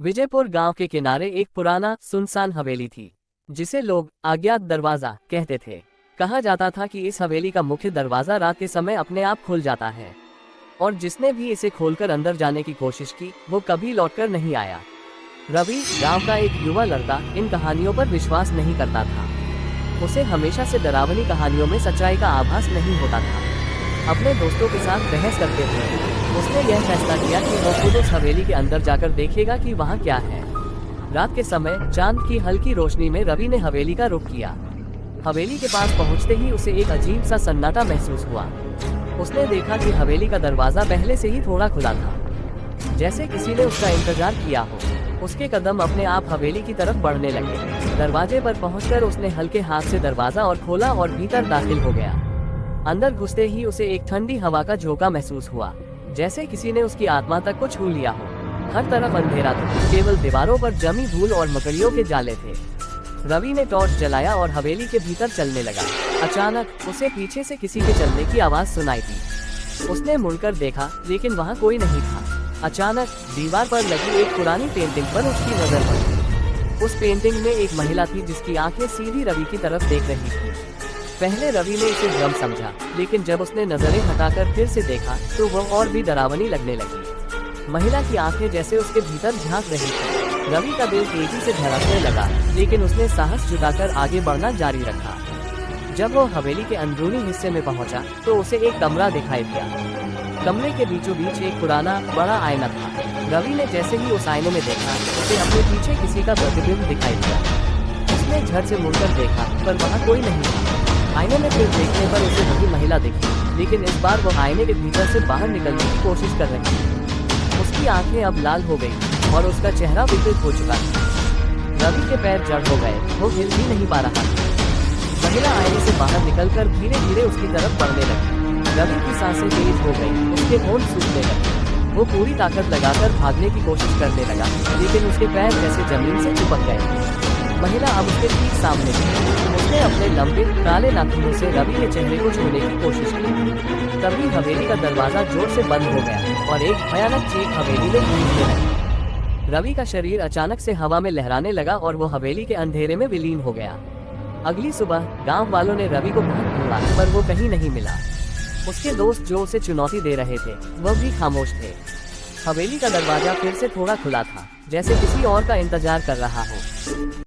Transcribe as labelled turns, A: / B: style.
A: विजयपुर गांव के किनारे एक पुराना सुनसान हवेली थी, जिसे लोग अज्ञात दरवाजा कहते थे। कहा जाता था कि इस हवेली का मुख्य दरवाजा रात के समय अपने आप खुल जाता है और जिसने भी इसे खोलकर अंदर जाने की कोशिश की वो कभी लौटकर नहीं आया। रवि गांव का एक युवा लड़का इन कहानियों पर विश्वास नहीं करता था। उसे हमेशा से डरावनी कहानियों में सच्चाई का आभास नहीं होता था। अपने दोस्तों के साथ बहस करते हुए उसने यह फैसला किया कि वो खुद उस हवेली के अंदर जाकर देखेगा कि वहाँ क्या है। रात के समय चांद की हल्की रोशनी में रवि ने हवेली का रुख किया। हवेली के पास पहुँचते ही उसे एक अजीब सा सन्नाटा महसूस हुआ। उसने देखा कि हवेली का दरवाजा पहले से ही थोड़ा खुला था, जैसे किसी ने उसका इंतजार किया हो। उसके कदम अपने आप हवेली की तरफ बढ़ने लगे। दरवाजे पर पहुंचकर उसने हल्के हाथ से दरवाजा और खोला और भीतर दाखिल हो गया। अंदर घुसते ही उसे एक ठंडी हवा का झोंका महसूस हुआ, जैसे किसी ने उसकी आत्मा तक को छू लिया हो। हर तरफ अंधेरा था, केवल दीवारों पर जमी धूल और मकड़ियों के जाले थे। रवि ने टॉर्च जलाया और हवेली के भीतर चलने लगा। अचानक उसे पीछे से किसी के चलने की आवाज सुनाई दी। उसने मुड़कर देखा, लेकिन वहाँ कोई नहीं था। अचानक दीवार पर लगी एक पुरानी पेंटिंग पर उसकी नजर पड़ी। उस पेंटिंग में एक महिला थी जिसकी आंखें सीधी रवि की तरफ देख रही थी। पहले रवि ने इसे भ्रम समझा, लेकिन जब उसने नजरें हटाकर फिर से देखा तो वह और भी डरावनी लगने लगी। महिला की आंखें जैसे उसके भीतर झांक रही थी। रवि का दिल तेजी से धड़कने लगा, लेकिन उसने साहस जुटाकर आगे बढ़ना जारी रखा। जब वो हवेली के अंदरूनी हिस्से में पहुंचा, तो उसे एक कमरा दिखाई दिया। कमरे के बीचों बीच एक पुराना बड़ा आईना था। रवि ने जैसे ही उस आईने में देखा, उसे अपने पीछे किसी का प्रतिबिंब दिखाई दिया। उसने झट से मुड़कर देखा, पर वहाँ कोई नहीं था। आईने में फिर देखने पर उसे वही महिला दिखी, लेकिन इस बार वो आईने के भीतर से बाहर निकलने की कोशिश कर रही थी। उसकी आंखें अब लाल हो गई और उसका चेहरा विकृत हो चुका था। रवि के पैर जड़ हो गए, वो हिल भी नहीं पा रहा था। महिला आईने से बाहर निकलकर धीरे धीरे उसकी तरफ बढ़ने लगी। रवि की सांसें तेज हो गई, उसके होंठ सूखने लगे। वो पूरी ताकत लगाकर भागने की कोशिश करने लगा, लेकिन उसके पैर जैसे जमीन से चिपक गए। महिला अब उसके ठीक सामने थी। उसने अपने लंबे काले नाखूनों से रवि के चेहरे को छूने की कोशिश की। तभी हवेली का दरवाजा जोर से बंद हो गया और एक भयानक चीख हवेली में गूंजने लगी। रवि का शरीर अचानक से हवा में लहराने लगा और वो हवेली के अंधेरे में विलीन हो गया। अगली सुबह गांव वालों ने रवि को बहुत ढूंढा, पर वो कहीं नहीं मिला। उसके दोस्त जो उसे चुनौती दे रहे थे, वह भी खामोश थे। हवेली का दरवाजा फिर से थोड़ा खुला था, जैसे किसी और का इंतजार कर रहा हो।